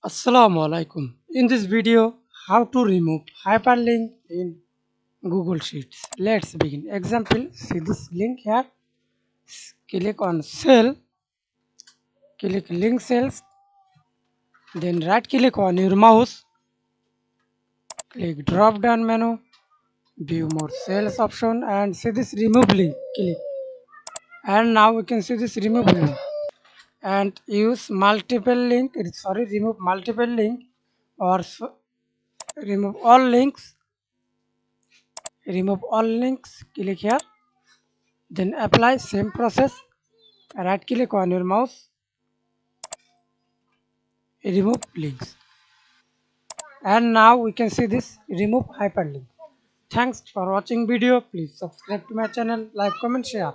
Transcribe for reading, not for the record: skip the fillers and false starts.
Assalamu Walaikum. In this video, how to remove hyperlink in Google Sheets. Let's begin. Example, see this link here. Click on cell, click link cells, then right click on your mouse, click drop down menu, view more cells option and see this remove link. Click. And now we can see this remove link. And use multiple link, remove multiple link or remove all links. Remove all links, click here, then apply same process, right click on your mouse, remove links, and now we can see this remove hyperlink. Thanks for watching video. Please subscribe to my channel, like, comment, share.